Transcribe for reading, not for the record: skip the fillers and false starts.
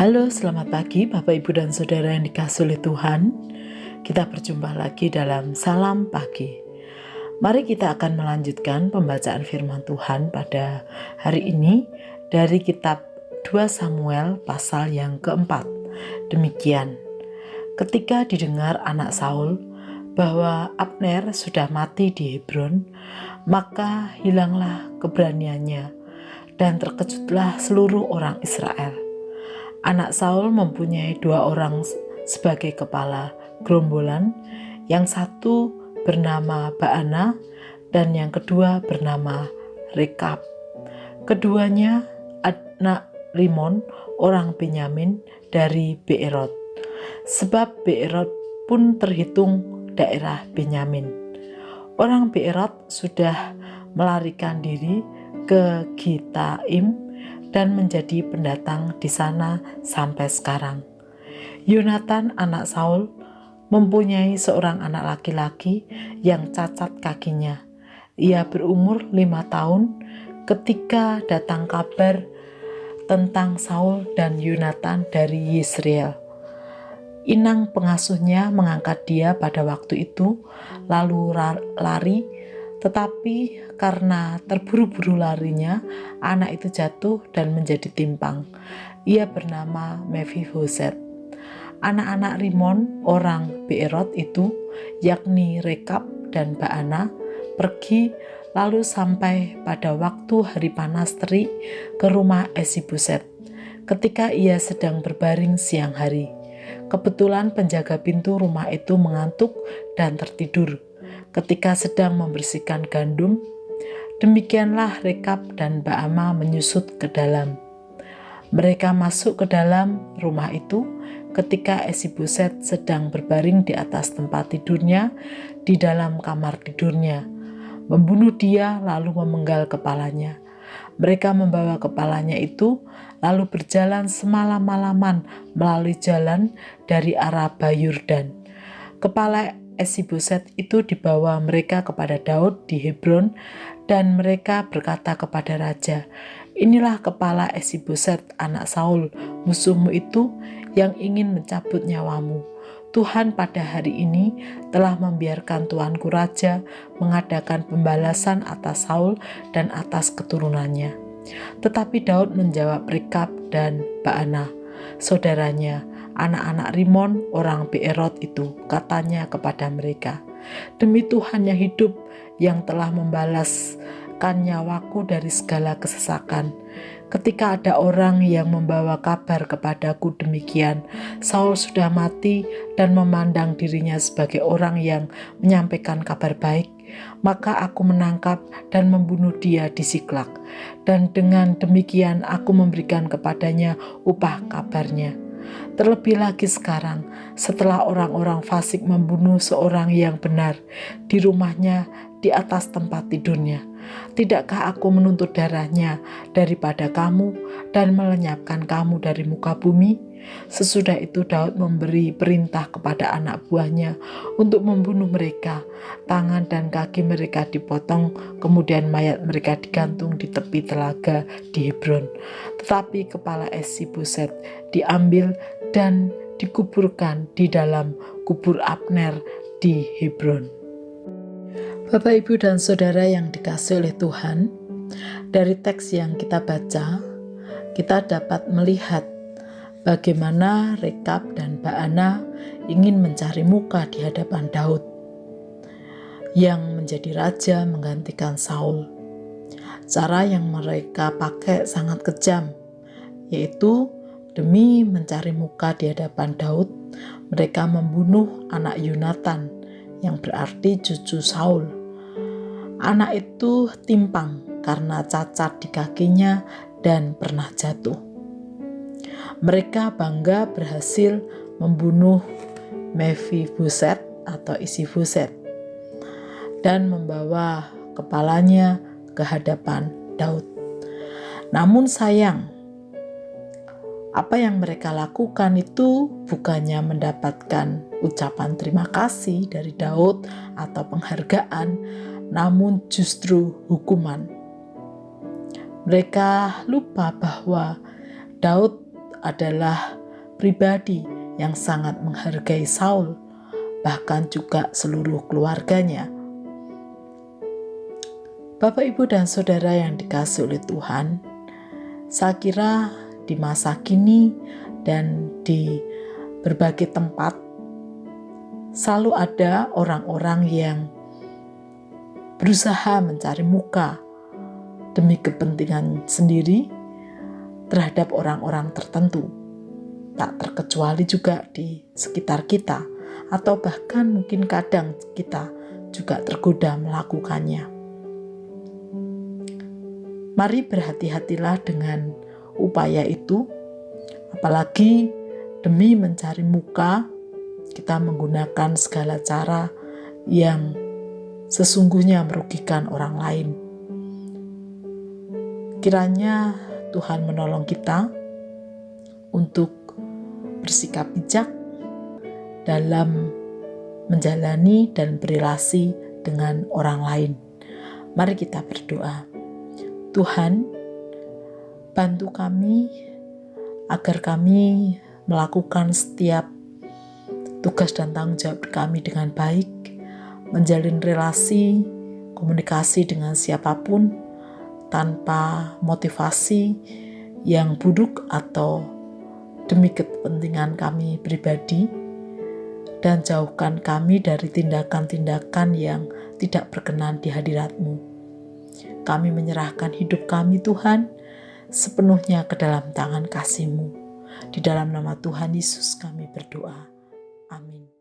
Halo, selamat pagi Bapak, Ibu, dan Saudara yang dikasihi oleh Tuhan. Kita berjumpa lagi dalam Salam Pagi. Mari kita akan melanjutkan pembacaan firman Tuhan pada hari ini dari kitab 2 Samuel pasal yang keempat. Demikian, ketika didengar anak Saul bahwa Abner sudah mati di Hebron, maka hilanglah keberaniannya dan terkejutlah seluruh orang Israel. Anak Saul mempunyai 2 orang sebagai kepala gerombolan, yang satu bernama Baana dan yang kedua bernama Rekab. Keduanya anak Rimon, orang Benyamin dari Beerot, sebab Beerot pun terhitung daerah Benyamin. Orang Beerot sudah melarikan diri ke Gitaim dan menjadi pendatang di sana sampai sekarang. Yonatan anak Saul mempunyai seorang anak laki-laki yang cacat kakinya. Ia berumur 5 tahun ketika datang kabar tentang Saul dan Yonatan dari Yisrael. Inang pengasuhnya mengangkat dia pada waktu itu, lalu lari, tetapi karena terburu-buru larinya, anak itu jatuh dan menjadi timpang. Ia bernama Mephiboset. Anak-anak Rimon, orang Beerot itu, yakni Rekab dan Baana, pergi lalu sampai pada waktu hari panas terik ke rumah Isiboset, ketika ia sedang berbaring siang hari. Kebetulan penjaga pintu rumah itu mengantuk dan tertidur ketika sedang membersihkan gandum. Demikianlah Rekab dan Baana menyusut ke dalam. Mereka masuk ke dalam rumah itu ketika Isiboset sedang berbaring di atas tempat tidurnya di dalam kamar tidurnya, membunuh dia lalu memenggal kepalanya. Mereka membawa kepalanya itu lalu berjalan semalam-malaman melalui jalan dari arah Bayurdan. Kepala Isiboset itu dibawa mereka kepada Daud di Hebron, dan mereka berkata kepada raja, "Inilah kepala Isiboset anak Saul, musuhmu itu yang ingin mencabut nyawamu. Tuhan pada hari ini telah membiarkan tuanku raja mengadakan pembalasan atas Saul dan atas keturunannya." Tetapi Daud menjawab Rekab dan Baana, saudaranya, anak-anak Rimon, orang Beerot itu, katanya kepada mereka, "Demi Tuhan yang hidup, yang telah membalaskan nyawaku dari segala kesesakan, ketika ada orang yang membawa kabar kepadaku demikian, Saul sudah mati dan memandang dirinya sebagai orang yang menyampaikan kabar baik, maka aku menangkap dan membunuh dia di Siklak, dan dengan demikian aku memberikan kepadanya upah kabarnya. Terlebih lagi sekarang, setelah orang-orang fasik membunuh seorang yang benar di rumahnya di atas tempat tidurnya, tidakkah aku menuntut darahnya daripada kamu dan melenyapkan kamu dari muka bumi?" Sesudah itu Daud memberi perintah kepada anak buahnya untuk membunuh mereka. Tangan dan kaki mereka dipotong, kemudian mayat mereka digantung di tepi telaga di Hebron. Tetapi kepala Isiboset diambil dan dikuburkan di dalam kubur Abner di Hebron. Bapak, Ibu, dan Saudara yang dikasihi oleh Tuhan, dari teks yang kita baca, kita dapat melihat bagaimana Rekab dan Baana ingin mencari muka di hadapan Daud yang menjadi raja menggantikan Saul. Cara yang mereka pakai sangat kejam, yaitu demi mencari muka di hadapan Daud, mereka membunuh anak Yonatan, yang berarti cucu Saul. Anak itu timpang karena cacat di kakinya dan pernah jatuh. Mereka bangga berhasil membunuh Mephiboset atau Isiboset dan membawa kepalanya ke hadapan Daud. Namun sayang, apa yang mereka lakukan itu bukannya mendapatkan ucapan terima kasih dari Daud atau penghargaan, namun justru hukuman. Mereka lupa bahwa Daud adalah pribadi yang sangat menghargai Saul, bahkan juga seluruh keluarganya. Bapak, Ibu, dan Saudara yang dikasihi oleh Tuhan, saya kira di masa kini dan di berbagai tempat selalu ada orang-orang yang berusaha mencari muka demi kepentingan sendiri terhadap orang-orang tertentu. Tak terkecuali juga di sekitar kita, atau bahkan mungkin kadang kita juga tergoda melakukannya. Mari berhati-hatilah dengan upaya itu, apalagi demi mencari muka, kita menggunakan segala cara yang sesungguhnya merugikan orang lain. Kiranya Tuhan menolong kita untuk bersikap bijak dalam menjalani dan berelasi dengan orang lain. Mari kita berdoa. Tuhan, bantu kami agar kami melakukan setiap tugas dan tanggung jawab kami dengan baik, menjalin relasi, komunikasi dengan siapapun tanpa motivasi yang buruk atau demi kepentingan kami pribadi, dan jauhkan kami dari tindakan-tindakan yang tidak berkenan di hadirat-Mu. Kami menyerahkan hidup kami, Tuhan, sepenuhnya ke dalam tangan kasih-Mu. Di dalam nama Tuhan Yesus kami berdoa. Amin.